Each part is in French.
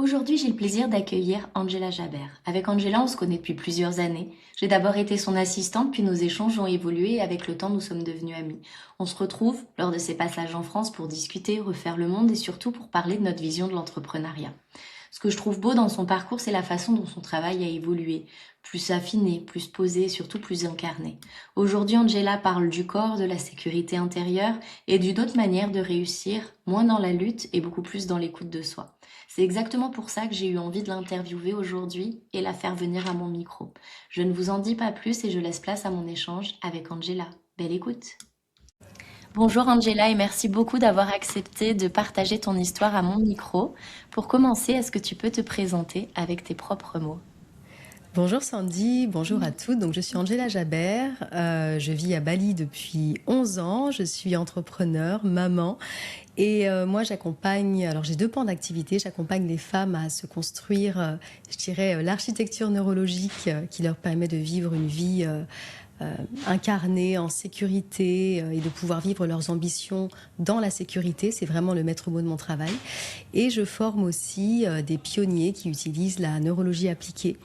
Aujourd'hui, j'ai le plaisir d'accueillir Angela Jabert. Avec Angela, on se connaît depuis plusieurs années. J'ai d'abord été son assistante, puis nos échanges ont évolué et avec le temps, nous sommes devenus amis. On se retrouve lors de ses passages en France pour discuter, refaire le monde et surtout pour parler de notre vision de l'entrepreneuriat. Ce que je trouve beau dans son parcours, c'est la façon dont son travail a évolué, plus affiné, plus posé et surtout plus incarné. Aujourd'hui, Angela parle du corps, de la sécurité intérieure et d'une autre manière de réussir, moins dans la lutte et beaucoup plus dans l'écoute de soi. C'est exactement pour ça que j'ai eu envie de l'interviewer aujourd'hui et la faire venir à mon micro. Je ne vous en dis pas plus et je laisse place à mon échange avec Angela. Belle écoute. Bonjour Angela et merci beaucoup d'avoir accepté de partager ton histoire à mon micro. Pour commencer, est-ce que tu peux te présenter avec tes propres mots? Bonjour Sandy, bonjour à toutes. Donc, je suis Angela Jabert, je vis à Bali depuis 11 ans, je suis entrepreneur, maman et moi j'accompagne, alors j'ai deux pans d'activité, j'accompagne les femmes à se construire, je dirais, l'architecture neurologique qui leur permet de vivre une vie incarnée, en sécurité et de pouvoir vivre leurs ambitions dans la sécurité. C'est vraiment le maître mot de mon travail. Et je forme aussi des pionniers qui utilisent la neurologie appliquée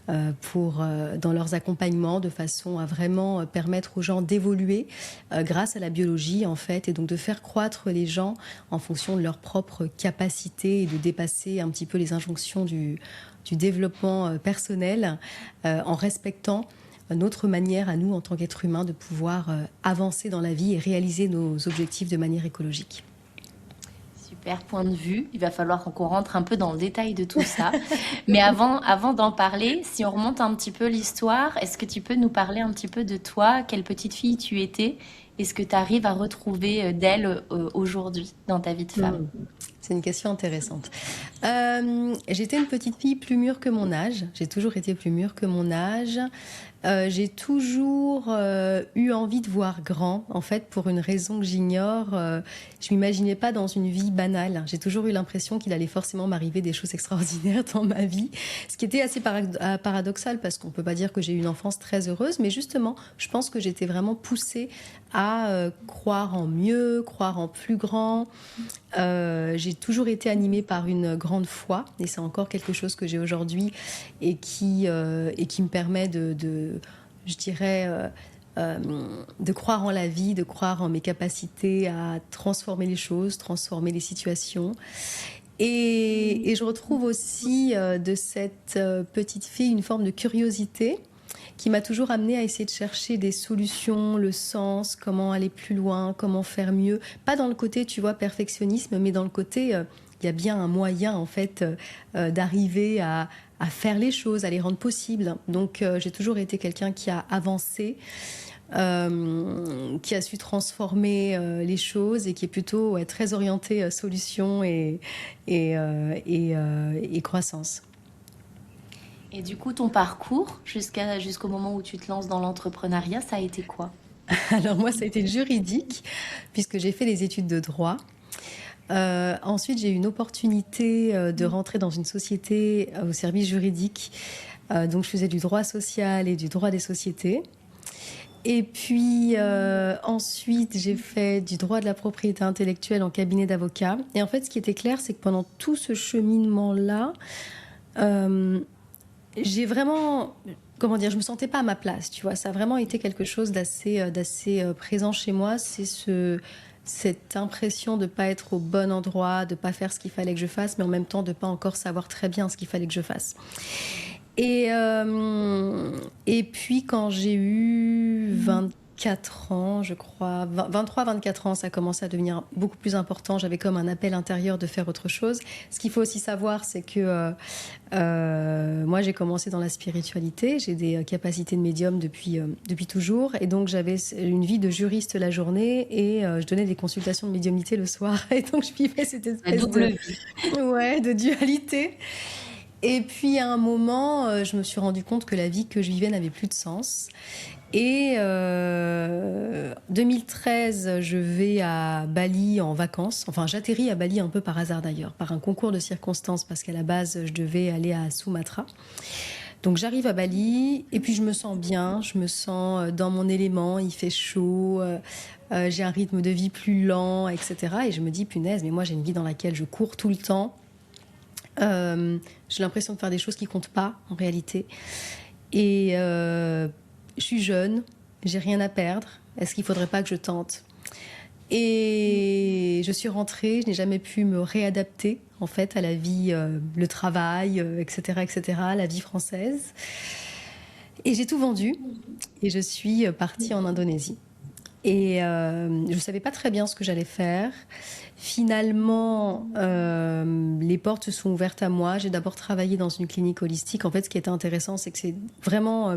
dans leurs accompagnements de façon à vraiment permettre aux gens d'évoluer grâce à la biologie en fait et donc de faire croître les gens en fonction de leurs propres capacités et de dépasser un petit peu les injonctions du développement personnel en respectant notre manière à nous en tant qu'êtres humains de pouvoir avancer dans la vie et réaliser nos objectifs de manière écologique. Super point de vue. Il va falloir qu'on rentre un peu dans le détail de tout ça. Mais avant d'en parler, si on remonte un petit peu l'histoire, est-ce que tu peux nous parler un petit peu de toi, quelle petite fille tu étais, et ce que tu arrives à retrouver d'elle aujourd'hui dans ta vie de femme? Hmm. C'est une question intéressante. J'étais une petite fille plus mûre que mon âge. J'ai toujours été plus mûre que mon âge. J'ai toujours eu envie de voir grand, en fait, pour une raison que j'ignore. Je m'imaginais pas dans une vie banale. J'ai toujours eu l'impression qu'il allait forcément m'arriver des choses extraordinaires dans ma vie, ce qui était assez paradoxal parce qu'on peut pas dire que j'ai eu une enfance très heureuse, mais justement, je pense que j'étais vraiment poussée à croire en mieux, croire en plus grand. J'ai toujours été animée par une grande foi, et c'est encore quelque chose que j'ai aujourd'hui et qui me permet je dirais, euh, de croire en la vie, de croire en mes capacités à transformer les choses, transformer les situations. Et je retrouve aussi de cette petite fille une forme de curiosité qui m'a toujours amenée à essayer de chercher des solutions, le sens, comment aller plus loin, comment faire mieux. Pas dans le côté, tu vois, perfectionnisme, mais dans le côté, il y a bien un moyen, en fait, d'arriver à faire les choses, à les rendre possibles. Donc, j'ai toujours été quelqu'un qui a avancé, qui a su transformer les choses et qui est plutôt très orienté solution et croissance. Et du coup, ton parcours jusqu'au moment où tu te lances dans l'entrepreneuriat, ça a été quoi? Alors moi, ça a été le juridique, puisque j'ai fait les études de droit. Ensuite, j'ai eu une opportunité de rentrer dans une société au service juridique. Donc, je faisais du droit social et du droit des sociétés. Et puis, ensuite, j'ai fait du droit de la propriété intellectuelle en cabinet d'avocat. Et en fait, ce qui était clair, c'est que pendant tout ce cheminement-là, euh, j'ai vraiment, comment dire, je me sentais pas à ma place, tu vois. Ça a vraiment été quelque chose d'assez présent chez moi. Cette impression de pas être au bon endroit, de pas faire ce qu'il fallait que je fasse, mais en même temps de pas encore savoir très bien ce qu'il fallait que je fasse. Et puis quand j'ai eu 24 ans, je crois, 23-24 ans, ça a commencé à devenir beaucoup plus important. J'avais comme un appel intérieur de faire autre chose. Ce qu'il faut aussi savoir, c'est que moi, j'ai commencé dans la spiritualité. J'ai des capacités de médium depuis toujours. Et donc, j'avais une vie de juriste la journée et je donnais des consultations de médiumnité le soir. Et donc, je vivais cette La espèce double vie. ouais, de dualité. Et puis à un moment, je me suis rendu compte que la vie que je vivais n'avait plus de sens. Et 2013, je vais à Bali en vacances. Enfin, j'atterris à Bali un peu par hasard d'ailleurs, par un concours de circonstances, parce qu'à la base, je devais aller à Sumatra. Donc j'arrive à Bali et puis je me sens bien, je me sens dans mon élément, il fait chaud, j'ai un rythme de vie plus lent, etc. Et je me dis, punaise, mais moi j'ai une vie dans laquelle je cours tout le temps. J'ai l'impression de faire des choses qui comptent pas en réalité. Et je suis jeune, j'ai rien à perdre. Est-ce qu'il faudrait pas que je tente? Et je suis rentrée, je n'ai jamais pu me réadapter en fait à la vie, le travail, etc., etc., la vie française. Et j'ai tout vendu et je suis partie en Indonésie. Et je ne savais pas très bien ce que j'allais faire. Finalement, les portes se sont ouvertes à moi. J'ai d'abord travaillé dans une clinique holistique. En fait, ce qui était intéressant, c'est que c'est vraiment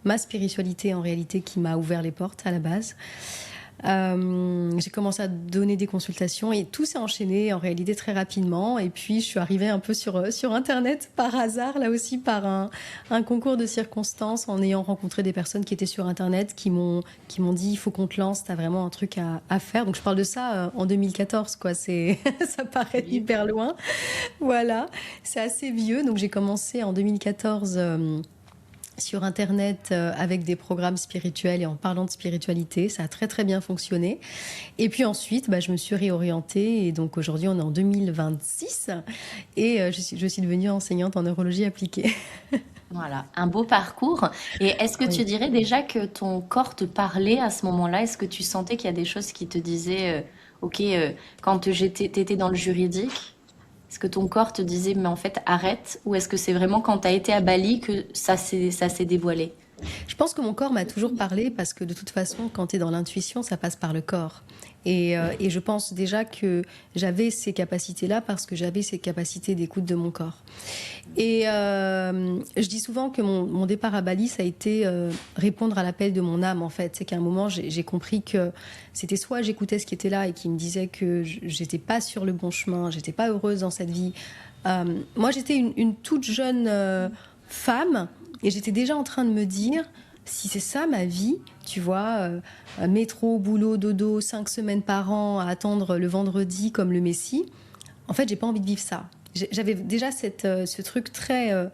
ma spiritualité en réalité qui m'a ouvert les portes à la base. J'ai commencé à donner des consultations et tout s'est enchaîné en réalité très rapidement. Et puis je suis arrivée un peu sur Internet par hasard, là aussi par un concours de circonstances, en ayant rencontré des personnes qui étaient sur Internet, qui m'ont dit il faut qu'on te lance, t'as vraiment un truc à faire. Donc je parle de ça en 2014, quoi. Ça paraît hyper loin. Voilà, c'est assez vieux. Donc j'ai commencé en 2014 sur Internet avec des programmes spirituels et en parlant de spiritualité. Ça a très très bien fonctionné. Et puis ensuite, je me suis réorientée et donc aujourd'hui on est en 2026 et je suis devenue enseignante en neurologie appliquée. Voilà, un beau parcours. Et est-ce que tu Oui. dirais déjà que ton corps te parlait à ce moment-là? Est-ce que tu sentais qu'il y a des choses qui te disaient, OK, quand t'étais dans le juridique, est-ce que ton corps te disait, mais en fait, arrête? Ou est-ce que c'est vraiment quand tu as été à Bali que ça s'est dévoilé? Je pense que mon corps m'a toujours parlé parce que de toute façon, quand tu es dans l'intuition, ça passe par le corps. Et je pense déjà que j'avais ces capacités-là parce que j'avais ces capacités d'écoute de mon corps. Et je dis souvent que mon départ à Bali, ça a été répondre à l'appel de mon âme, en fait. C'est qu'à un moment, j'ai compris que c'était soit j'écoutais ce qui était là et qui me disait que j'étais pas sur le bon chemin, j'étais pas heureuse dans cette vie. Moi, j'étais une toute jeune femme et j'étais déjà en train de me dire, si c'est ça ma vie, tu vois, métro, boulot, dodo, 5 semaines par an à attendre le vendredi comme le Messie, en fait, j'ai pas envie de vivre ça. J'avais déjà ce truc très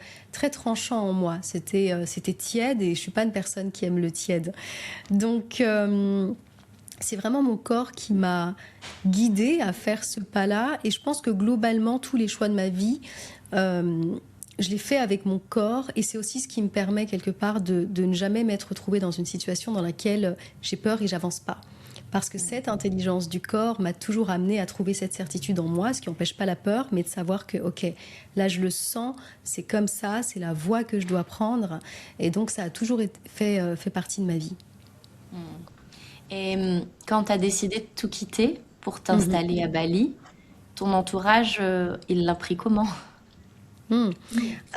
tranchant en moi. C'était tiède et je suis pas une personne qui aime le tiède. Donc, c'est vraiment mon corps qui m'a guidée à faire ce pas-là. Et je pense que globalement, tous les choix de ma vie, je l'ai fait avec mon corps. Et c'est aussi ce qui me permet quelque part de ne jamais m'être retrouvée dans une situation dans laquelle j'ai peur et j'avance pas. Parce que cette intelligence du corps m'a toujours amenée à trouver cette certitude en moi, ce qui n'empêche pas la peur, mais de savoir que, ok, là je le sens, c'est comme ça, c'est la voie que je dois prendre. Et donc ça a toujours fait partie de ma vie. Et quand tu as décidé de tout quitter pour Mhm. t'installer à Bali, ton entourage, il l'a pris comment? Hmm.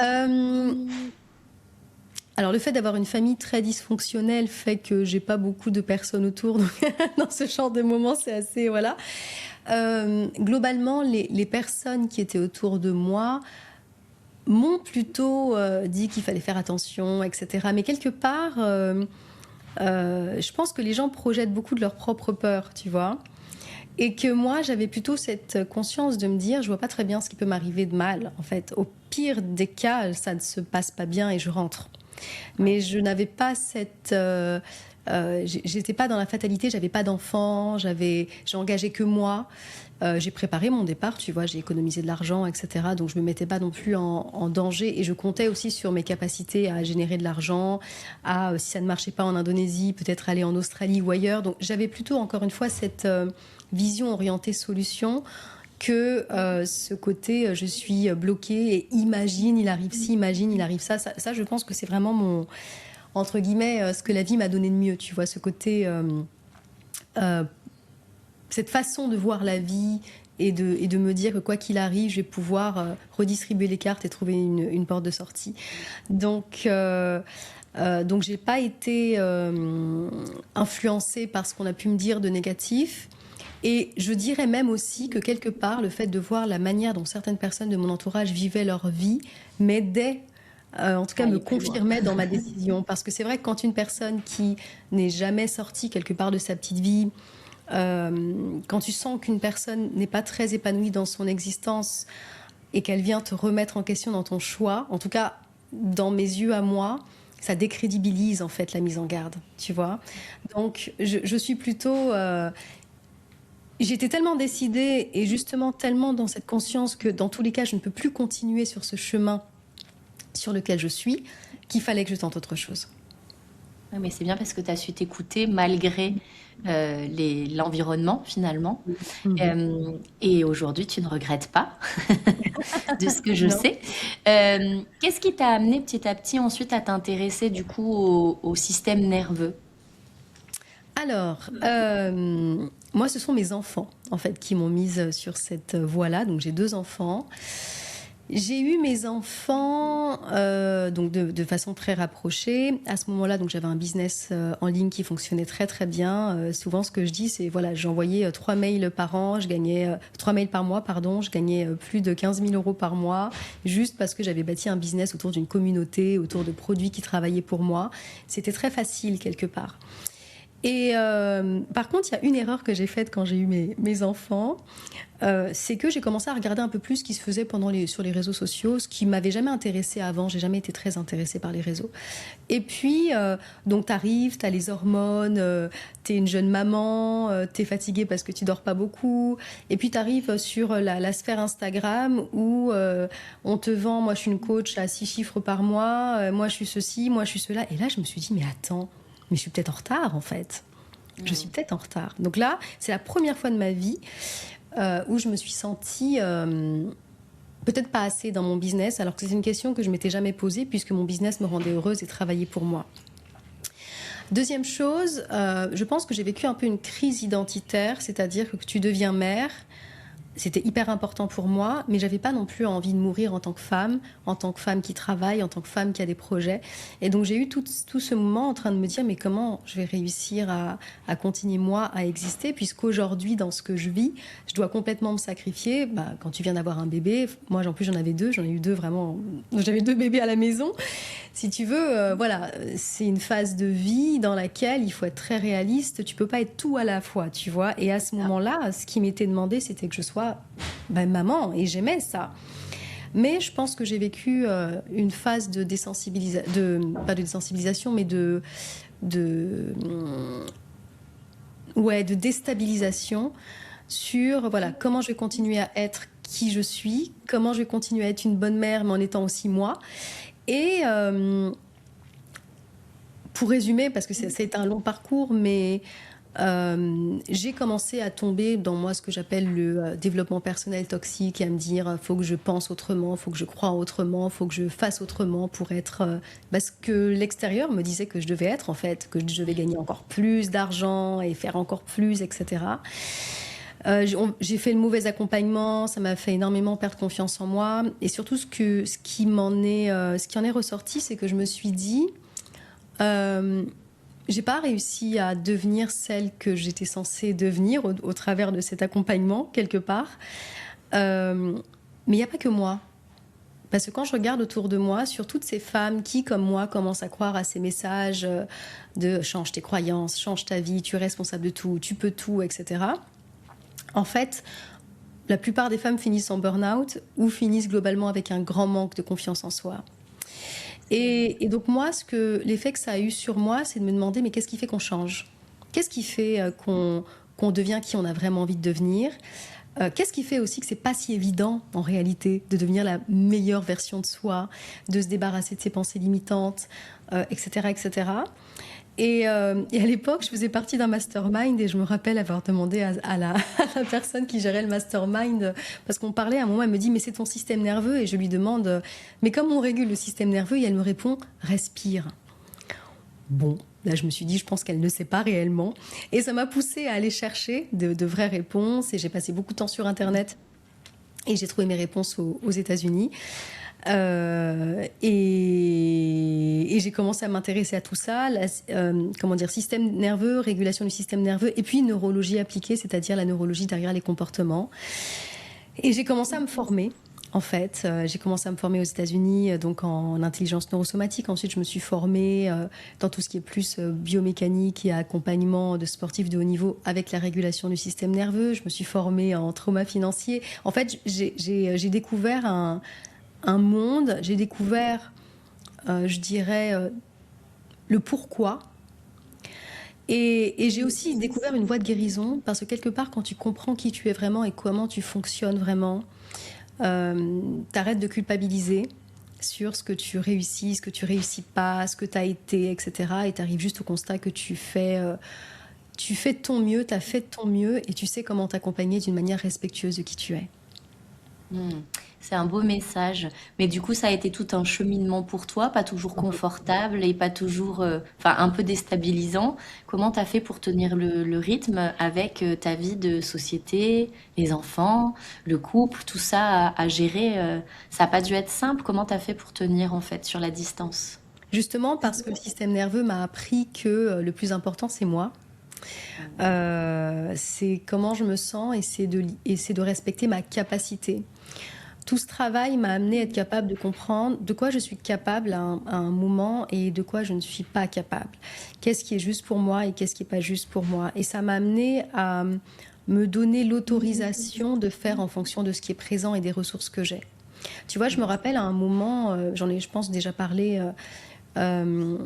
Euh, alors le fait d'avoir une famille très dysfonctionnelle fait que j'ai pas beaucoup de personnes autour. Donc, dans ce genre de moment, c'est assez voilà. Globalement, les personnes qui étaient autour de moi m'ont plutôt dit qu'il fallait faire attention, etc. Mais quelque part, je pense que les gens projettent beaucoup de leur propre peur, tu vois. Et que moi, j'avais plutôt cette conscience de me dire, je vois pas très bien ce qui peut m'arriver de mal. En fait, au pire des cas, ça ne se passe pas bien et je rentre. Ouais. Mais je n'avais pas j'étais pas dans la fatalité, j'avais pas d'enfant, j'ai engagé que moi. J'ai préparé mon départ, tu vois, j'ai économisé de l'argent, etc. Donc je me mettais pas non plus en danger et je comptais aussi sur mes capacités à générer de l'argent, si ça ne marchait pas en Indonésie, peut-être aller en Australie ou ailleurs. Donc j'avais plutôt, encore une fois, cette vision orientée solution que ce côté je suis bloquée et imagine il arrive ci, imagine il arrive ça, je pense que c'est vraiment mon, entre guillemets, ce que la vie m'a donné de mieux, tu vois, ce côté, euh, cette façon de voir la vie et de me dire que quoi qu'il arrive, je vais pouvoir redistribuer les cartes et trouver une porte de sortie. Donc j'ai pas été influencée par ce qu'on a pu me dire de négatif. Et je dirais même aussi que quelque part, le fait de voir la manière dont certaines personnes de mon entourage vivaient leur vie m'aidait, en tout cas me Aller plus loin. confirmait dans ma décision. Parce que c'est vrai que quand une personne qui n'est jamais sortie quelque part de sa petite vie, quand tu sens qu'une personne n'est pas très épanouie dans son existence et qu'elle vient te remettre en question dans ton choix, en tout cas dans mes yeux à moi, ça décrédibilise en fait la mise en garde, tu vois. Donc je suis plutôt j'étais tellement décidée et justement tellement dans cette conscience que dans tous les cas, je ne peux plus continuer sur ce chemin sur lequel je suis, qu'il fallait que je tente autre chose. Ouais, mais c'est bien parce que tu as su t'écouter malgré l'environnement finalement. Mhm. Et aujourd'hui, tu ne regrettes pas de ce que je Non. sais. Qu'est-ce qui t'a amené petit à petit ensuite à t'intéresser du coup au système nerveux? Alors, moi, ce sont mes enfants, en fait, qui m'ont mise sur cette voie-là. Donc, j'ai 2 enfants. J'ai eu mes enfants donc de façon très rapprochée. À ce moment-là, donc j'avais un business en ligne qui fonctionnait très très bien. Souvent, ce que je dis, c'est voilà, j'envoyais 3 mails par an, je gagnais 3 mails par mois, pardon, je gagnais plus de 15 000 euros par mois, juste parce que j'avais bâti un business autour d'une communauté, autour de produits qui travaillaient pour moi. C'était très facile quelque part. Et par contre, il y a une erreur que j'ai faite quand j'ai eu mes enfants, c'est que j'ai commencé à regarder un peu plus ce qui se faisait sur les réseaux sociaux, ce qui m'avait jamais intéressée avant. J'ai jamais été très intéressée par les réseaux. Et puis, donc t'arrives, t'as les hormones, t'es une jeune maman, t'es fatiguée parce que tu dors pas beaucoup. Et puis t'arrives sur la sphère Instagram où on te vend, moi je suis une coach à 6 chiffres par mois, moi je suis ceci, moi je suis cela. Et là, je me suis dit, mais attends, mais je suis peut-être en retard en fait. Je suis peut-être en retard. Donc là, c'est la première fois de ma vie où je me suis sentie peut-être pas assez dans mon business, alors que c'est une question que je m'étais jamais posée puisque mon business me rendait heureuse et travaillait pour moi. Deuxième chose, je pense que j'ai vécu un peu une crise identitaire, c'est-à-dire que tu deviens mère. C'était hyper important pour moi, mais j'avais pas non plus envie de mourir en tant que femme qui travaille, en tant que femme qui a des projets. Et donc j'ai eu tout ce moment en train de me dire, mais comment je vais réussir à continuer moi à exister, puisqu'aujourd'hui, dans ce que je vis, je dois complètement me sacrifier. Bah, quand tu viens d'avoir un bébé, moi en plus j'en avais 2, j'en ai eu 2 vraiment, j'avais 2 bébés à la maison. Si tu veux, voilà, c'est une phase de vie dans laquelle il faut être très réaliste. Tu peux pas être tout à la fois, tu vois. Et à ce moment-là, ce qui m'était demandé, c'était que je sois maman, et j'aimais ça. Mais je pense que j'ai vécu une phase de pas de désensibilisation, mais de, ouais, de déstabilisation sur voilà comment je vais continuer à être qui je suis, comment je vais continuer à être une bonne mère, mais en étant aussi moi. Et pour résumer, parce que ça a été un long parcours, mais j'ai commencé à tomber dans moi ce que j'appelle le développement personnel toxique, et à me dire faut que je pense autrement, faut que je croie autrement, faut que je fasse autrement pour être ce que l'extérieur me disait que je devais être en fait, que je devais gagner encore plus d'argent et faire encore plus, etc. J'ai fait le mauvais accompagnement, ça m'a fait énormément perdre confiance en moi, et surtout ce qui en est ressorti, c'est que je me suis dit j'ai pas réussi à devenir celle que j'étais censée devenir au travers de cet accompagnement quelque part. Mais il n'y a pas que moi. Parce que quand je regarde autour de moi, sur toutes ces femmes qui, comme moi, commencent à croire à ces messages de change tes croyances, change ta vie, tu es responsable de tout, tu peux tout, etc. En fait, la plupart des femmes finissent en burn-out ou finissent globalement avec un grand manque de confiance en soi. Et donc moi, l'effet que ça a eu sur moi, c'est de me demander, mais qu'est-ce qui fait qu'on change? Qu'est-ce qui fait qu'on devient qui on a vraiment envie de devenir? Qu'est-ce qui fait aussi que c'est pas si évident, en réalité, de devenir la meilleure version de soi, de se débarrasser de ses pensées limitantes, etc., etc. Et à l'époque, je faisais partie d'un mastermind, et je me rappelle avoir demandé à la personne qui gérait le mastermind, parce qu'on parlait à un moment, elle me dit, mais c'est ton système nerveux, et je lui demande, mais comment on régule le système nerveux? Et elle me répond, respire. Bon, là je me suis dit, je pense qu'elle ne sait pas réellement. Et ça m'a poussée à aller chercher de vraies réponses, et j'ai passé beaucoup de temps sur Internet, et j'ai trouvé mes réponses aux États-Unis. Et j'ai commencé à m'intéresser à tout ça, système nerveux, régulation du système nerveux, et puis neurologie appliquée, c'est-à-dire la neurologie derrière les comportements. Et j'ai commencé à me former. En fait, j'ai commencé à me former aux États-Unis, donc en intelligence neurosomatique. Ensuite, je me suis formée dans tout ce qui est plus biomécanique et accompagnement de sportifs de haut niveau avec la régulation du système nerveux. Je me suis formée en trauma financier. En fait, j'ai découvert un monde, j'ai découvert, je dirais, le pourquoi. Et j'ai aussi découvert une voie de guérison parce que quelque part, quand tu comprends qui tu es vraiment et comment tu fonctionnes vraiment, t'arrêtes de culpabiliser sur ce que tu réussis, ce que tu réussis pas, ce que tu as été, etc. Et tu arrives juste au constat que tu fais de ton mieux, tu as fait de ton mieux et tu sais comment t'accompagner d'une manière respectueuse de qui tu es. Hmm. C'est un beau message. Mais du coup, ça a été tout un cheminement pour toi, pas toujours confortable et pas toujours, enfin, un peu déstabilisant. Comment t'as fait pour tenir le rythme avec ta vie de société, les enfants, le couple, tout ça à gérer, ça n'a pas dû être simple. Comment t'as fait pour tenir en fait sur la distance? Justement parce que le système nerveux m'a appris que le plus important, c'est moi. C'est comment je me sens et c'est de respecter ma capacité. Tout ce travail m'a amené à être capable de comprendre de quoi je suis capable à un moment et de quoi je ne suis pas capable. Qu'est-ce qui est juste pour moi et qu'est-ce qui n'est pas juste pour moi. Et ça m'a amené à me donner l'autorisation de faire en fonction de ce qui est présent et des ressources que j'ai. Tu vois, je me rappelle à un moment, j'en ai, je pense, déjà parlé, euh,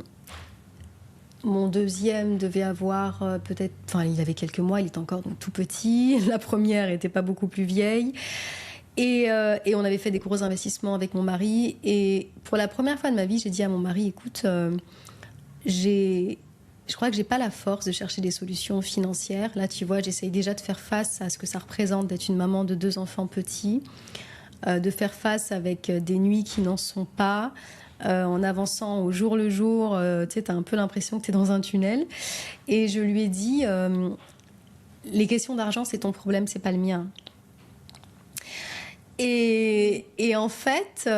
mon deuxième devait avoir peut-être, enfin, il avait quelques mois, il était encore donc, tout petit. La première n'était pas beaucoup plus vieille. Et on avait fait des gros investissements avec mon mari. Et pour la première fois de ma vie, j'ai dit à mon mari, écoute, je crois que j'ai pas la force de chercher des solutions financières. Là, tu vois, j'essaye déjà de faire face à ce que ça représente d'être une maman de 2 enfants petits, de faire face avec des nuits qui n'en sont pas. En avançant au jour le jour, tu sais, t'as un peu l'impression que t'es dans un tunnel. Et je lui ai dit, les questions d'argent, c'est ton problème, c'est pas le mien. Et en fait,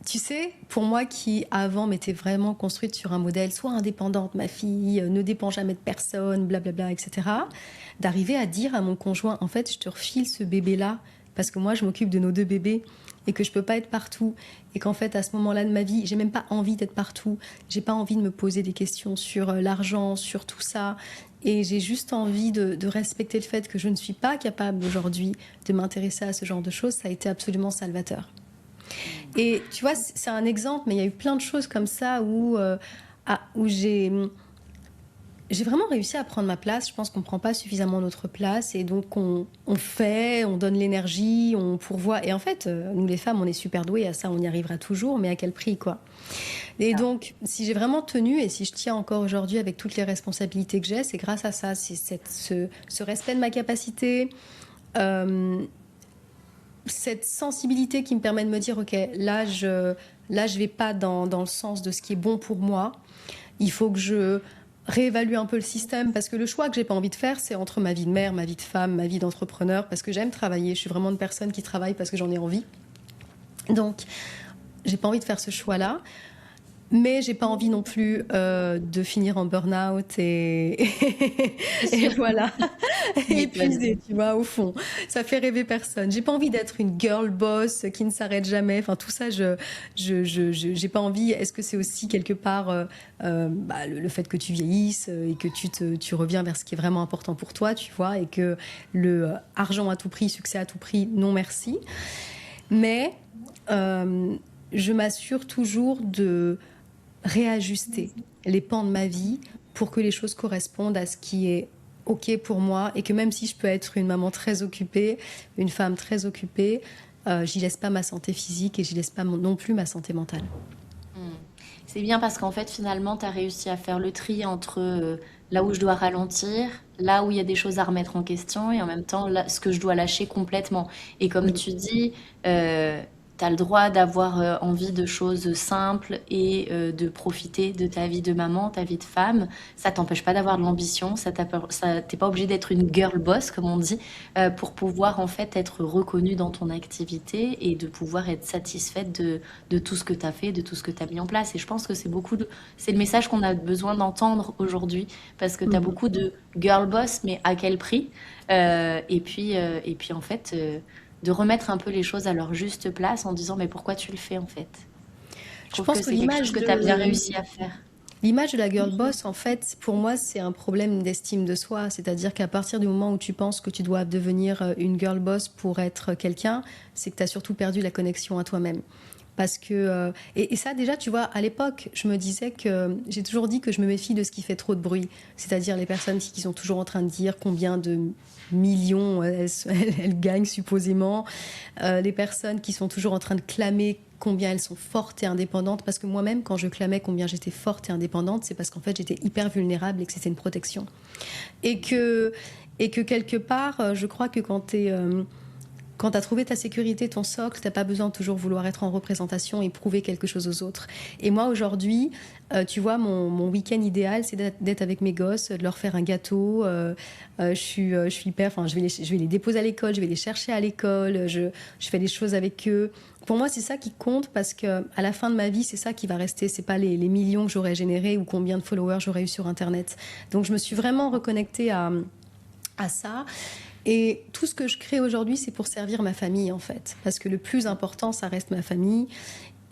tu sais, pour moi qui avant m'étais vraiment construite sur un modèle, sois indépendante, ma fille, ne dépend jamais de personne, blablabla, etc., d'arriver à dire à mon conjoint, en fait, je te refile ce bébé-là, parce que moi, je m'occupe de nos 2 bébés, et que je peux pas être partout, et qu'en fait, à ce moment-là de ma vie, j'ai même pas envie d'être partout, j'ai pas envie de me poser des questions sur l'argent, sur tout ça, et j'ai juste envie de respecter le fait que je ne suis pas capable aujourd'hui de m'intéresser à ce genre de choses. Ça a été absolument salvateur. Et tu vois, c'est un exemple, mais il y a eu plein de choses comme ça où j'ai vraiment réussi à prendre ma place. Je pense qu'on ne prend pas suffisamment notre place. Et donc, on fait, on donne l'énergie, on pourvoit. Et en fait, nous, les femmes, on est super douées à ça. On y arrivera toujours, mais à quel prix, quoi. Et donc, si j'ai vraiment tenu et si je tiens encore aujourd'hui avec toutes les responsabilités que j'ai, c'est grâce à ça. C'est ce respect de ma capacité, euh, cette sensibilité qui me permet de me dire, OK, là, je vais pas dans le sens de ce qui est bon pour moi. Il faut que je réévalue un peu le système parce que le choix que j'ai pas envie de faire, c'est entre ma vie de mère, ma vie de femme, ma vie d'entrepreneur, parce que j'aime travailler. Je suis vraiment une personne qui travaille parce que j'en ai envie. Donc, j'ai pas envie de faire ce choix-là. Mais j'ai pas envie non plus de finir en burn-out C'est et sûr, voilà, tu m'étonnes. épuisée, tu vois, au fond. Ça fait rêver personne. J'ai pas envie d'être une girl boss qui ne s'arrête jamais. Enfin, tout ça, j'ai pas envie. Est-ce que c'est aussi quelque part le fait que tu vieillisses et que tu reviens vers ce qui est vraiment important pour toi, tu vois, et que le argent à tout prix, succès à tout prix, non merci. Mais je m'assure toujours de réajuster les pans de ma vie pour que les choses correspondent à ce qui est OK pour moi et que même si je peux être une maman très occupée, une femme très occupée, j'y laisse pas ma santé physique et j'y laisse pas non plus ma santé mentale. Hmm. C'est bien parce qu'en fait, finalement, tu as réussi à faire le tri entre là où je dois ralentir, là où il y a des choses à remettre en question, et en même temps, là, ce que je dois lâcher complètement. Et comme Oui. tu dis, tu as le droit d'avoir envie de choses simples et de profiter de ta vie de maman, ta vie de femme. Ça t'empêche pas d'avoir de l'ambition, t'es pas obligé d'être une girl boss, comme on dit, pour pouvoir en fait être reconnue dans ton activité et de pouvoir être satisfaite de tout ce que tu as fait, de tout ce que tu as mis en place. Et je pense que c'est le message qu'on a besoin d'entendre aujourd'hui parce que tu as Mhm. beaucoup de girl boss, mais à quel prix? Et puis en fait, de remettre un peu les choses à leur juste place en disant mais pourquoi tu le fais en fait? Je Je trouve que pense que c'est quelque chose que tu as bien réussi à faire. l'image de la girl boss, en fait, pour moi, c'est un problème d'estime de soi. C'est-à-dire qu'à partir du moment où tu penses que tu dois devenir une girl boss pour être quelqu'un, c'est que tu as surtout perdu la connexion à toi-même. Parce que, et ça déjà, tu vois, à l'époque, je me disais que j'ai toujours dit que je me méfie de ce qui fait trop de bruit. C'est-à-dire les personnes qui sont toujours en train de dire combien de millions elles gagnent supposément, les personnes qui sont toujours en train de clamer combien elles sont fortes et indépendantes. Parce que moi-même, quand je clamais combien j'étais forte et indépendante, c'est parce qu'en fait, j'étais hyper vulnérable et que c'était une protection. Et que, et que quelque part, je crois que quand tu as trouvé ta sécurité, ton socle, tu n'as pas besoin de toujours vouloir être en représentation et prouver quelque chose aux autres. Et moi, aujourd'hui, tu vois, mon week-end idéal, c'est d'être avec mes gosses, de leur faire un gâteau. Je suis hyper... Enfin, je vais les déposer à l'école, je vais les chercher à l'école, je fais des choses avec eux. Pour moi, c'est ça qui compte parce qu'à la fin de ma vie, c'est ça qui va rester. C'est pas les millions que j'aurais générés ou combien de followers j'aurais eu sur Internet. Donc, je me suis vraiment reconnectée à ça. Et tout ce que je crée aujourd'hui, c'est pour servir ma famille, en fait. Parce que le plus important, ça reste ma famille.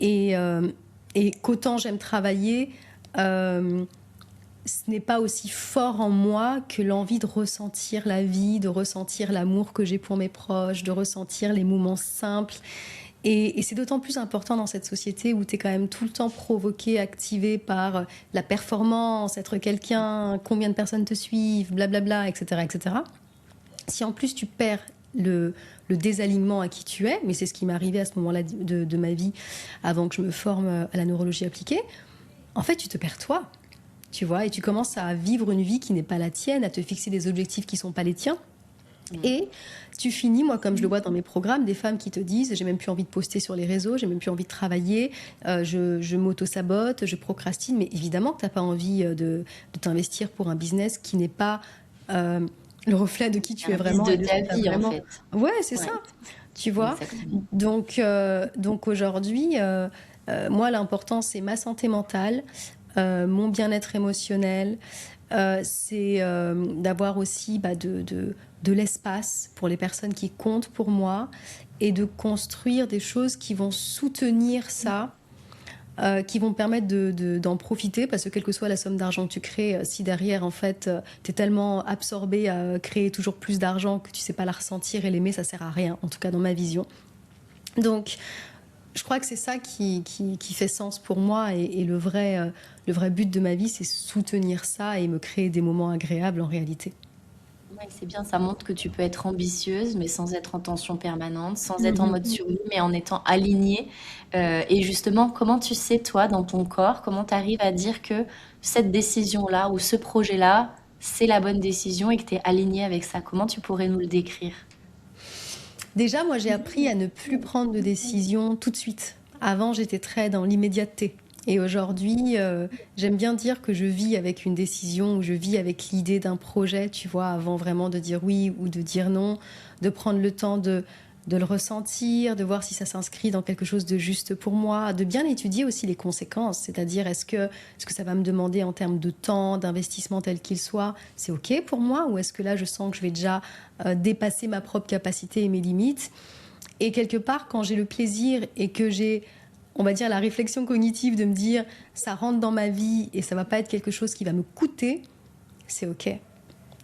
Et qu'autant j'aime travailler, ce n'est pas aussi fort en moi que l'envie de ressentir la vie, de ressentir l'amour que j'ai pour mes proches, de ressentir les moments simples. Et c'est d'autant plus important dans cette société où tu es quand même tout le temps provoqué, activé par la performance, être quelqu'un, combien de personnes te suivent, blablabla, etc., etc. Si en plus tu perds le désalignement à qui tu es, mais c'est ce qui m'est arrivé à ce moment-là de ma vie, avant que je me forme à la neurologie appliquée, en fait, tu te perds toi, tu vois, et tu commences à vivre une vie qui n'est pas la tienne, à te fixer des objectifs qui ne sont pas les tiens. Et tu finis, moi, comme je le vois dans mes programmes, des femmes qui te disent j'ai même plus envie de poster sur les réseaux, j'ai même plus envie de travailler, je m'auto-sabote, je procrastine. Mais évidemment que tu n'as pas envie de t'investir pour un business qui n'est pas le reflet de qui tu es vraiment. De ta vie, vraiment... en fait. Ouais, c'est ça. Tu vois. Donc aujourd'hui, moi, l'important, c'est ma santé mentale, mon bien-être émotionnel. C'est d'avoir aussi de l'espace pour les personnes qui comptent pour moi et de construire des choses qui vont soutenir ça, qui vont permettre d'en profiter, parce que quelle que soit la somme d'argent que tu crées, si derrière en fait tu es tellement absorbé à créer toujours plus d'argent que tu sais pas la ressentir et l'aimer, ça sert à rien, en tout cas dans ma vision. Donc je crois que c'est ça qui fait sens pour moi, et le vrai but de ma vie, c'est soutenir ça et me créer des moments agréables en réalité. Ouais, c'est bien, ça montre que tu peux être ambitieuse, mais sans être en tension permanente, sans être en mode survie, mais en étant alignée. Et justement, comment tu sais, toi, dans ton corps, comment tu arrives à dire que cette décision-là ou ce projet-là, c'est la bonne décision et que tu es alignée avec ça? Comment tu pourrais nous le décrire? Déjà, moi, j'ai appris à ne plus prendre de décision tout de suite. Avant, j'étais très dans l'immédiateté. Et aujourd'hui, j'aime bien dire que je vis avec une décision, ou je vis avec l'idée d'un projet, tu vois, avant vraiment de dire oui ou de dire non, de prendre le temps de le ressentir, de voir si ça s'inscrit dans quelque chose de juste pour moi, de bien étudier aussi les conséquences, c'est-à-dire est-ce que ça va me demander en termes de temps, d'investissement tel qu'il soit, c'est OK pour moi, ou est-ce que là je sens que je vais déjà dépasser ma propre capacité et mes limites. Et quelque part, quand j'ai le plaisir et que j'ai, on va dire, la réflexion cognitive de me dire ça rentre dans ma vie et ça va pas être quelque chose qui va me coûter, c'est OK.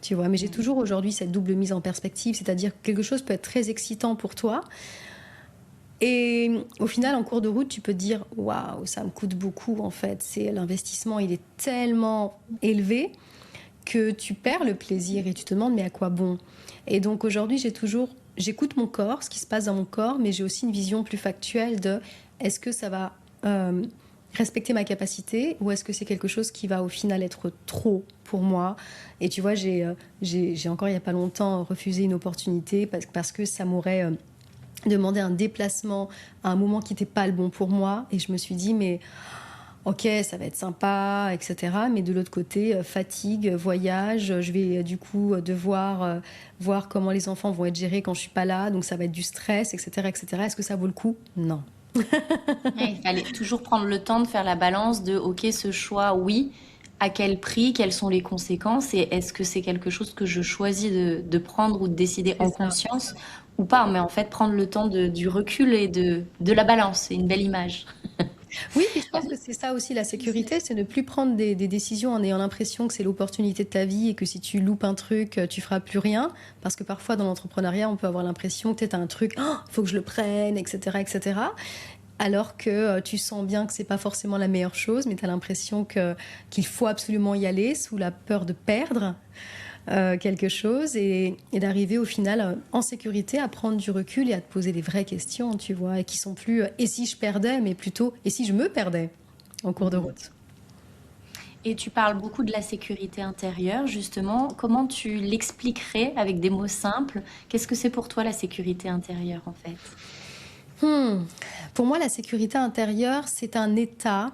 Tu vois, mais j'ai toujours aujourd'hui cette double mise en perspective, c'est-à-dire que quelque chose peut être très excitant pour toi et au final, en cours de route, tu peux te dire waouh, ça me coûte beaucoup en fait. C'est l'investissement, il est tellement élevé que tu perds le plaisir et tu te demandes mais à quoi bon. Et donc aujourd'hui, j'écoute mon corps, ce qui se passe dans mon corps, mais j'ai aussi une vision plus factuelle de est-ce que ça va respecter ma capacité, ou est-ce que c'est quelque chose qui va au final être trop pour moi. Et tu vois, j'ai encore il n'y a pas longtemps refusé une opportunité parce que ça m'aurait demandé un déplacement à un moment qui n'était pas le bon pour moi, et je me suis dit mais ok, ça va être sympa, etc. Mais de l'autre côté, fatigue, voyage, je vais du coup devoir voir comment les enfants vont être gérés quand je suis pas là, donc ça va être du stress, etc., etc. Est-ce que ça vaut le coup? Non. Ouais, il fallait toujours prendre le temps de faire la balance de, ok, ce choix, oui, à quel prix, quelles sont les conséquences, et est-ce que c'est quelque chose que je choisis de prendre ou de décider C'est en ça. conscience ou pas, mais en fait prendre le temps du recul et de la balance, c'est une belle image. Oui, et je pense que c'est ça aussi la sécurité, c'est ne plus prendre des décisions en ayant l'impression que c'est l'opportunité de ta vie et que si tu loupes un truc, tu feras plus rien. Parce que parfois dans l'entrepreneuriat, on peut avoir l'impression que tu as un truc, oh, faut que je le prenne, etc., etc. alors que tu sens bien que c'est pas forcément la meilleure chose, mais tu as l'impression qu'il faut absolument y aller sous la peur de perdre quelque chose et d'arriver au final en sécurité à prendre du recul et à te poser des vraies questions, tu vois, et qui sont plus et si je perdais, mais plutôt et si je me perdais en cours de route. Et tu parles beaucoup de la sécurité intérieure, justement. Comment tu l'expliquerais avec des mots simples? Qu'est-ce que c'est pour toi la sécurité intérieure, en fait? Hmm. Pour moi, la sécurité intérieure, c'est un état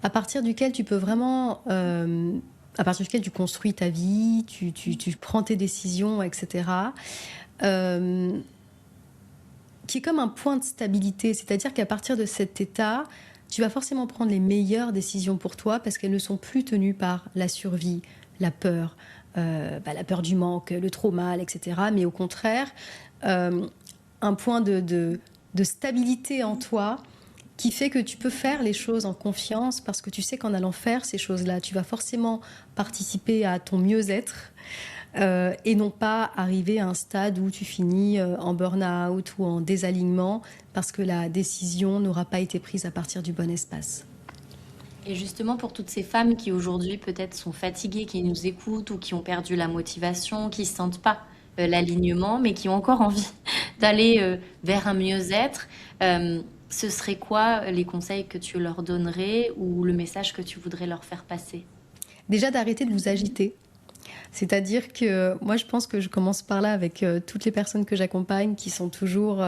à partir duquel tu peux vraiment, à partir duquel tu construis ta vie, tu prends tes décisions, etc. euh, qui est comme un point de stabilité. C'est-à-dire qu'à partir de cet état, tu vas forcément prendre les meilleures décisions pour toi parce qu'elles ne sont plus tenues par la survie, la peur, la peur du manque, le trop mal, etc. Mais au contraire, euh, un point de stabilité en toi qui fait que tu peux faire les choses en confiance parce que tu sais qu'en allant faire ces choses-là, tu vas forcément participer à ton mieux-être et non pas arriver à un stade où tu finis en burn-out ou en désalignement parce que la décision n'aura pas été prise à partir du bon espace. Et justement, pour toutes ces femmes qui aujourd'hui peut-être sont fatiguées, qui nous écoutent ou qui ont perdu la motivation, qui ne sentent pas l'alignement, mais qui ont encore envie d'aller vers un mieux-être, ce serait quoi les conseils que tu leur donnerais ou le message que tu voudrais leur faire passer? Déjà d'arrêter de vous agiter. C'est-à-dire que moi, je pense que je commence par là avec toutes les personnes que j'accompagne qui sont toujours...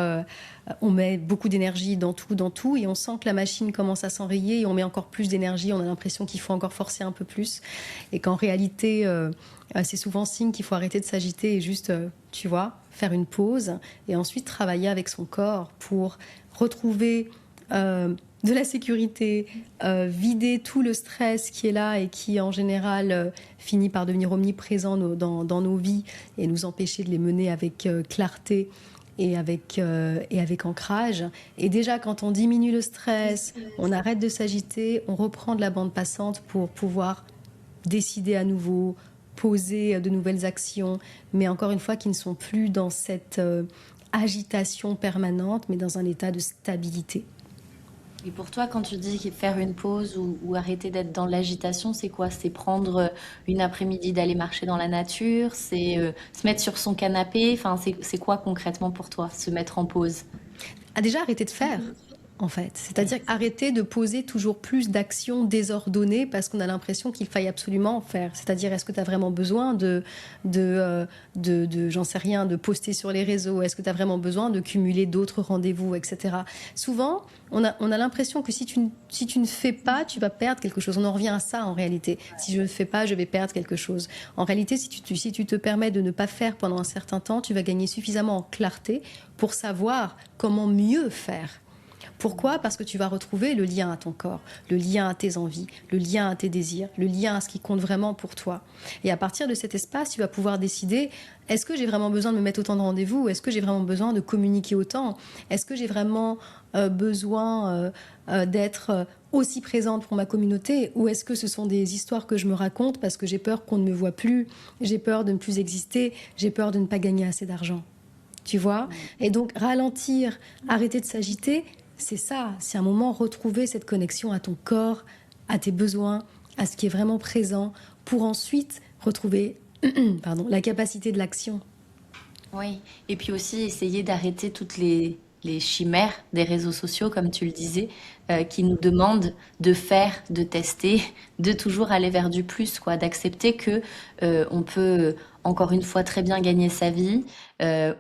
on met beaucoup d'énergie dans tout, et on sent que la machine commence à s'enrayer et on met encore plus d'énergie, on a l'impression qu'il faut encore forcer un peu plus et qu'en réalité, c'est souvent signe qu'il faut arrêter de s'agiter et juste, tu vois, faire une pause et ensuite travailler avec son corps pour retrouver... de la sécurité, vider tout le stress qui est là et qui en général finit par devenir omniprésent dans nos vies et nous empêcher de les mener avec clarté et avec ancrage. Et déjà quand on diminue le stress, on arrête de s'agiter, on reprend de la bande passante pour pouvoir décider à nouveau, poser de nouvelles actions, mais encore une fois qui ne sont plus dans cette agitation permanente, mais dans un état de stabilité. Et pour toi, quand tu dis faire une pause ou arrêter d'être dans l'agitation, c'est quoi? C'est prendre une après-midi d'aller marcher dans la nature, c'est se mettre sur son canapé, enfin, c'est quoi concrètement pour toi, se mettre en pause? À déjà arrêter de faire, en fait. C'est-à-dire arrêter de poser toujours plus d'actions désordonnées parce qu'on a l'impression qu'il faille absolument en faire. C'est-à-dire, est-ce que tu as vraiment besoin j'en sais rien, de poster sur les réseaux? Est-ce que tu as vraiment besoin de cumuler d'autres rendez-vous, etc. Souvent, on a l'impression que si tu ne fais pas, tu vas perdre quelque chose. On en revient à ça en réalité. Si je ne fais pas, je vais perdre quelque chose. En réalité, si tu te permets de ne pas faire pendant un certain temps, tu vas gagner suffisamment en clarté pour savoir comment mieux faire. Pourquoi? Parce que tu vas retrouver le lien à ton corps, le lien à tes envies, le lien à tes désirs, le lien à ce qui compte vraiment pour toi. Et à partir de cet espace, tu vas pouvoir décider, est-ce que j'ai vraiment besoin de me mettre autant de rendez-vous? Est-ce que j'ai vraiment besoin de communiquer autant? Est-ce que j'ai vraiment besoin d'être aussi présente pour ma communauté? Ou est-ce que ce sont des histoires que je me raconte parce que j'ai peur qu'on ne me voit plus, j'ai peur de ne plus exister, j'ai peur de ne pas gagner assez d'argent? Tu vois? Et donc ralentir, arrêter de s'agiter, c'est ça, c'est un moment retrouver cette connexion à ton corps, à tes besoins, à ce qui est vraiment présent, pour ensuite retrouver pardon, la capacité de l'action. Oui, et puis aussi essayer d'arrêter toutes les chimères des réseaux sociaux, comme tu le disais, qui nous demandent de faire, de tester, de toujours aller vers du plus, quoi, d'accepter que on peut encore une fois très bien gagner sa vie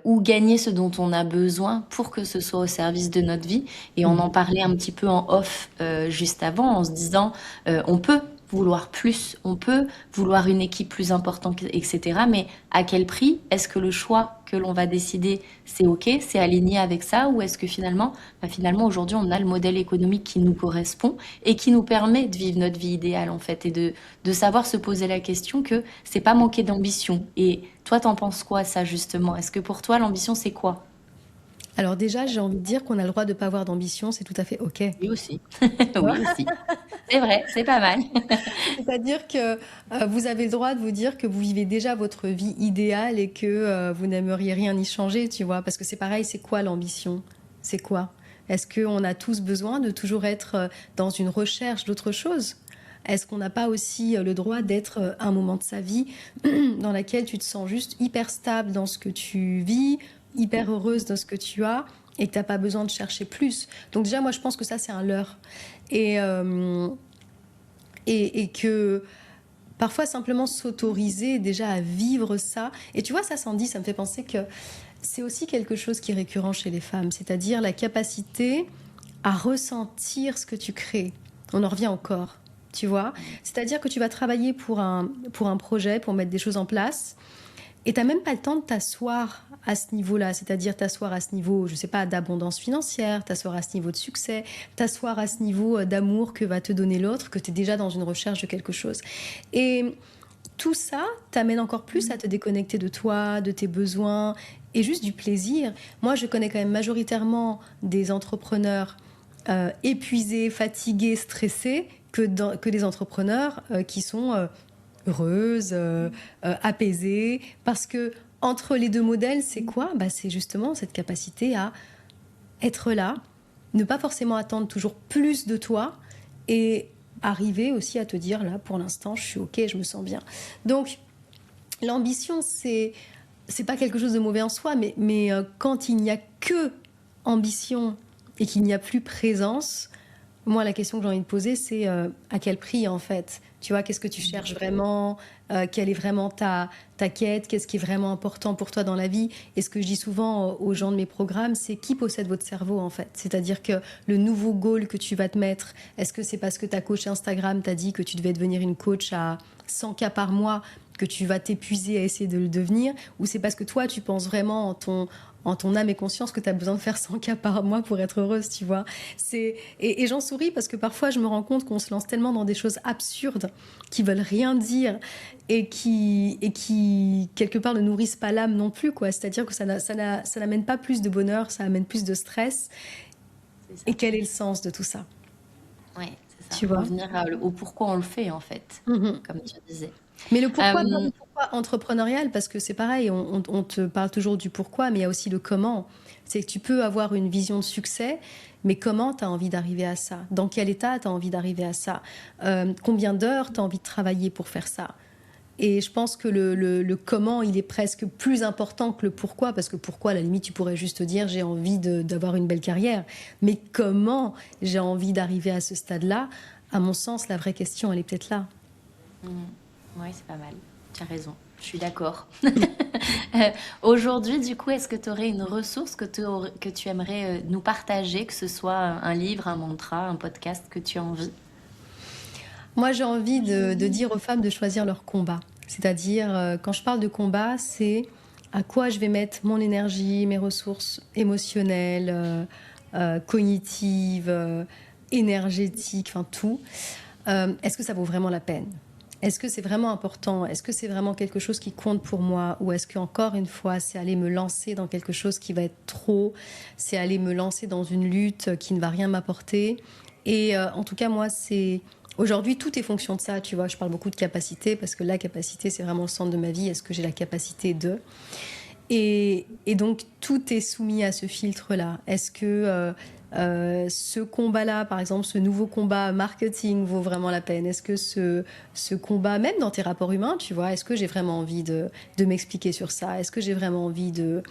ou gagner ce dont on a besoin pour que ce soit au service de notre vie. Et on en parlait un petit peu en off juste avant, en se disant on peut vouloir plus, on peut vouloir une équipe plus importante, etc. Mais à quel prix? Est-ce que le choix que l'on va décider, c'est OK, c'est aligné avec ça, ou est-ce que finalement aujourd'hui, on a le modèle économique qui nous correspond et qui nous permet de vivre notre vie idéale en fait, et de savoir se poser la question que c'est pas manquer d'ambition. Et toi, t'en penses quoi ça justement? Est-ce que pour toi, l'ambition, c'est quoi? Alors déjà, j'ai envie de dire qu'on a le droit de ne pas avoir d'ambition, c'est tout à fait OK. Oui aussi. Tu vois. Oui aussi. C'est vrai, c'est pas mal. C'est-à-dire que vous avez le droit de vous dire que vous vivez déjà votre vie idéale et que vous n'aimeriez rien y changer, tu vois. Parce que c'est pareil, c'est quoi l'ambition? C'est quoi? Est-ce qu'on a tous besoin de toujours être dans une recherche d'autre chose? Est-ce qu'on n'a pas aussi le droit d'être à un moment de sa vie dans laquelle tu te sens juste hyper stable dans ce que tu vis, hyper heureuse dans ce que tu as et que tu n'as pas besoin de chercher plus? Donc déjà, moi, je pense que ça, c'est un leurre. Et, et que parfois, simplement s'autoriser déjà à vivre ça. Et tu vois, ça, Sandy, ça me fait penser que c'est aussi quelque chose qui est récurrent chez les femmes, c'est-à-dire la capacité à ressentir ce que tu crées. On en revient encore. Tu vois, c'est-à-dire que tu vas travailler pour un projet, pour mettre des choses en place, et tu n'as même pas le temps de t'asseoir à ce niveau-là, c'est-à-dire t'asseoir à ce niveau, je ne sais pas, d'abondance financière, t'asseoir à ce niveau de succès, t'asseoir à ce niveau d'amour que va te donner l'autre, que tu es déjà dans une recherche de quelque chose. Et tout ça t'amène encore plus à te déconnecter de toi, de tes besoins, et juste du plaisir. Moi, je connais quand même majoritairement des entrepreneurs épuisés, fatigués, stressés, que des entrepreneurs qui sont heureuses, apaisées, parce que entre les deux modèles, c'est quoi? C'est justement cette capacité à être là, ne pas forcément attendre toujours plus de toi et arriver aussi à te dire là, pour l'instant, je suis ok, je me sens bien. Donc, l'ambition, c'est pas quelque chose de mauvais en soi, mais quand il n'y a que ambition et qu'il n'y a plus présence, moi, la question que j'ai envie de poser, c'est à quel prix, en fait? Tu vois, qu'est-ce que tu cherches vraiment? Quelle est vraiment ta quête? Qu'est-ce qui est vraiment important pour toi dans la vie? Et ce que je dis souvent aux gens de mes programmes, c'est qui possède votre cerveau, en fait? C'est-à-dire que le nouveau goal que tu vas te mettre, est-ce que c'est parce que ta coach Instagram t'a dit que tu devais devenir une coach à 100 cas par mois que tu vas t'épuiser à essayer de le devenir? Ou c'est parce que toi, tu penses vraiment en ton âme et conscience que tu as besoin de faire 100 cas par mois pour être heureuse, tu vois. Et j'en souris parce que parfois, je me rends compte qu'on se lance tellement dans des choses absurdes qui veulent rien dire et qui quelque part, ne nourrissent pas l'âme non plus, quoi. C'est-à-dire que ça n'amène pas plus de bonheur, ça amène plus de stress. Et quel est le sens de tout ça? Ouais, c'est ça. Tu vois? Revenir au pourquoi on le fait, en fait, comme tu disais. Mais le pourquoi, pas Euh, le pourquoi entrepreneurial, parce que c'est pareil, on te parle toujours du pourquoi, mais il y a aussi le comment. C'est que tu peux avoir une vision de succès, mais comment tu as envie d'arriver à ça? Dans quel état tu as envie d'arriver à ça? Combien d'heures tu as envie de travailler pour faire ça? Et je pense que le comment, il est presque plus important que le pourquoi, parce que pourquoi, à la limite, tu pourrais juste dire j'ai envie d'avoir une belle carrière. Mais comment j'ai envie d'arriver à ce stade-là? À mon sens, la vraie question, elle est peut-être là. Oui, c'est pas mal. Tu as raison. Je suis d'accord. Aujourd'hui, du coup, est-ce que tu aurais une ressource que tu aimerais nous partager, que ce soit un livre, un mantra, un podcast que tu as envie? Moi, j'ai envie de dire aux femmes de choisir leur combat. C'est-à-dire, quand je parle de combat, c'est à quoi je vais mettre mon énergie, mes ressources émotionnelles, cognitives, énergétiques, enfin tout. Est-ce que ça vaut vraiment la peine? Est-ce que c'est vraiment important? Est-ce que c'est vraiment quelque chose qui compte pour moi? Ou est-ce qu'encore une fois, c'est aller me lancer dans quelque chose qui va être trop? C'est aller me lancer dans une lutte qui ne va rien m'apporter? Et en tout cas, moi, c'est... Aujourd'hui, tout est fonction de ça, tu vois. Je parle beaucoup de capacité parce que la capacité, c'est vraiment le centre de ma vie. Est-ce que j'ai la capacité de... Et donc, tout est soumis à ce filtre-là. Est-ce que ce combat-là, par exemple, ce nouveau combat marketing vaut vraiment la peine? Est-ce que ce combat, même dans tes rapports humains, tu vois, est-ce que j'ai vraiment envie de m'expliquer sur ça? Est-ce que j'ai vraiment envie de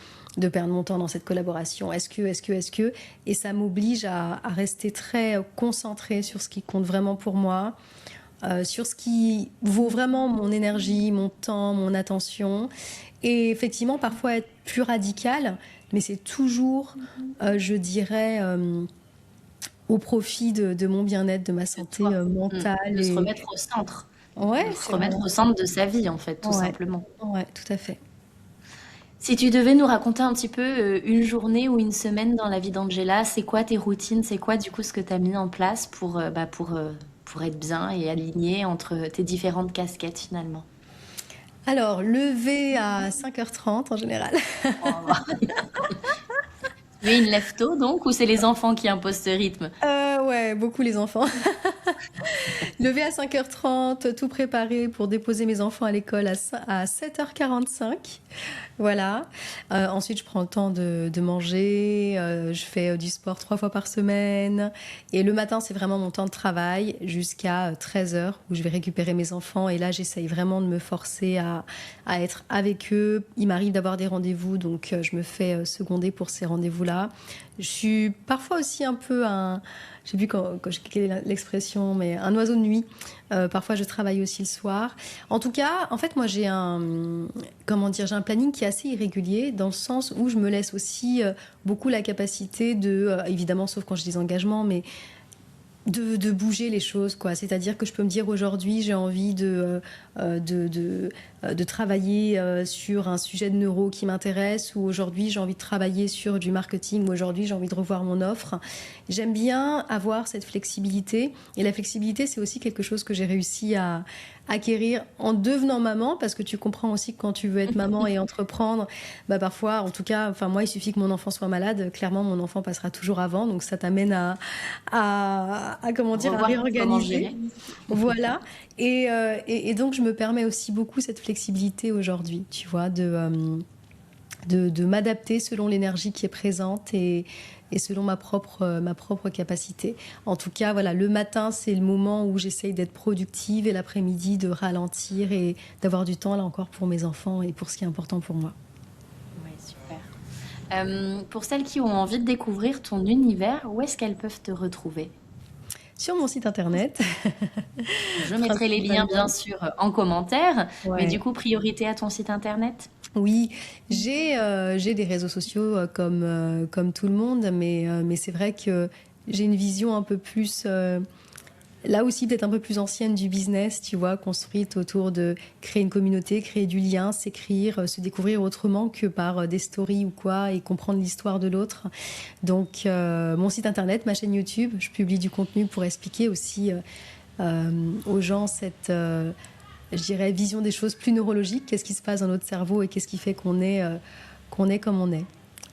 perdre mon temps dans cette collaboration? Est-ce que... Et ça m'oblige à rester très concentrée sur ce qui compte vraiment pour moi, sur ce qui vaut vraiment mon énergie, mon temps, mon attention. Et effectivement, parfois être plus radical, mais c'est toujours, je dirais, au profit de mon bien-être, de ma santé Toi. mentale. De se Et... remettre au centre. Ouais, De se c'est remettre vraiment au ça. centre de sa vie, en fait, tout Ouais, simplement. ouais, tout à fait. Si tu devais nous raconter un petit peu une journée ou une semaine dans la vie d'Angela, c'est quoi tes routines? C'est quoi, du coup, ce que tu as mis en place pour être bien et aligné entre tes différentes casquettes, finalement? Alors, lever à 5h30 en général. Tu es une lève tôt, donc, ou c'est les enfants qui imposent ce rythme? ouais, beaucoup les enfants. Lever à 5h30, tout préparer pour déposer mes enfants à l'école à 7h45. Voilà. Ensuite, je prends le temps de manger. Je fais du sport 3 fois par semaine. Et le matin, c'est vraiment mon temps de travail jusqu'à 13h où je vais récupérer mes enfants. Et là, j'essaye vraiment de me forcer à être avec eux. Il m'arrive d'avoir des rendez-vous, donc je me fais seconder pour ces rendez-vous-là. Je suis parfois aussi un peu je sais plus quelle est l'expression, mais un oiseau de nuit. Parfois, je travaille aussi le soir. En tout cas, en fait, moi, j'ai j'ai un planning qui est assez irrégulier dans le sens où je me laisse aussi beaucoup la capacité évidemment, sauf quand j'ai des engagements, mais de bouger les choses, quoi. C'est-à-dire que je peux me dire aujourd'hui, j'ai envie de travailler sur un sujet de neuro qui m'intéresse, ou aujourd'hui, j'ai envie de travailler sur du marketing, ou aujourd'hui, j'ai envie de revoir mon offre. J'aime bien avoir cette flexibilité. Et la flexibilité, c'est aussi quelque chose que j'ai réussi à acquérir en devenant maman, parce que tu comprends aussi que quand tu veux être maman et entreprendre, bah parfois, en tout cas, enfin moi, il suffit que mon enfant soit malade, clairement, mon enfant passera toujours avant, donc ça t'amène comment dire, à Revoir comment réorganiser. gérer. Voilà. Et donc, je me permets aussi beaucoup cette flexibilité aujourd'hui, tu vois, de m'adapter selon l'énergie qui est présente et selon ma propre capacité. En tout cas, voilà, le matin, c'est le moment où j'essaye d'être productive, et l'après-midi, de ralentir et d'avoir du temps, là encore, pour mes enfants et pour ce qui est important pour moi. Ouais, super. Pour celles qui ont envie de découvrir ton univers, où est-ce qu'elles peuvent te retrouver? Sur mon site internet, Je mettrai les liens, bien principalement. sûr, en commentaire, mais du Ouais. coup, priorité à ton site internet? Oui, j'ai des réseaux sociaux comme tout le monde, mais c'est vrai que j'ai une vision un peu plus, là aussi peut-être un peu plus ancienne du business, tu vois, construite autour de créer une communauté, créer du lien, s'écrire, se découvrir autrement que par des stories ou quoi, et comprendre l'histoire de l'autre. Donc mon site internet, ma chaîne YouTube, je publie du contenu pour expliquer aussi aux gens cette, je dirais, vision des choses plus neurologiques. Qu'est-ce qui se passe dans notre cerveau et qu'est-ce qui fait qu'on est comme on est.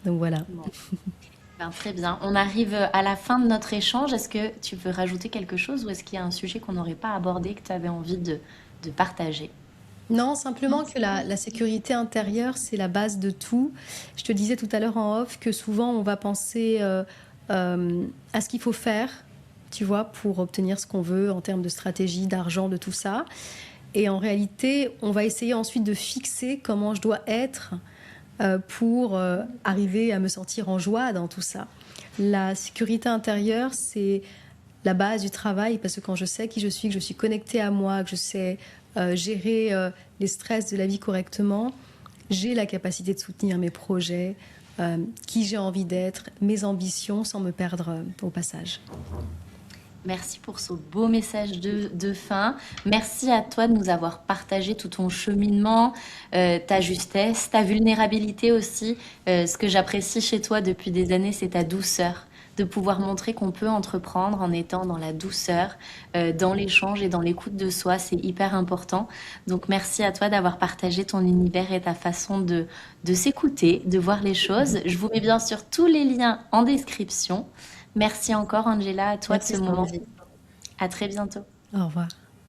Donc voilà. Bon, ben, très bien. On arrive à la fin de notre échange. Est-ce que tu veux rajouter quelque chose ou est-ce qu'il y a un sujet qu'on n'aurait pas abordé que tu avais envie de partager? Non, simplement que la sécurité intérieure, c'est la base de tout. Je te disais tout à l'heure en off que souvent on va penser à ce qu'il faut faire, tu vois, pour obtenir ce qu'on veut en termes de stratégie, d'argent, de tout ça. Et en réalité, on va essayer ensuite de fixer comment je dois être pour arriver à me sentir en joie dans tout ça. La sécurité intérieure, c'est la base du travail, parce que quand je sais qui je suis, que je suis connectée à moi, que je sais gérer les stress de la vie correctement, j'ai la capacité de soutenir mes projets, qui j'ai envie d'être, mes ambitions, sans me perdre au passage. Merci pour ce beau message de fin. Merci à toi de nous avoir partagé tout ton cheminement, ta justesse, ta vulnérabilité aussi. Ce que j'apprécie chez toi depuis des années, c'est ta douceur, de pouvoir montrer qu'on peut entreprendre en étant dans la douceur, dans l'échange et dans l'écoute de soi. C'est hyper important. Donc merci à toi d'avoir partagé ton univers et ta façon de s'écouter, de voir les choses. Je vous mets bien sûr tous les liens en description. Merci encore, Angela, à toi de ce Merci moment. Sandy. À très bientôt. Au revoir.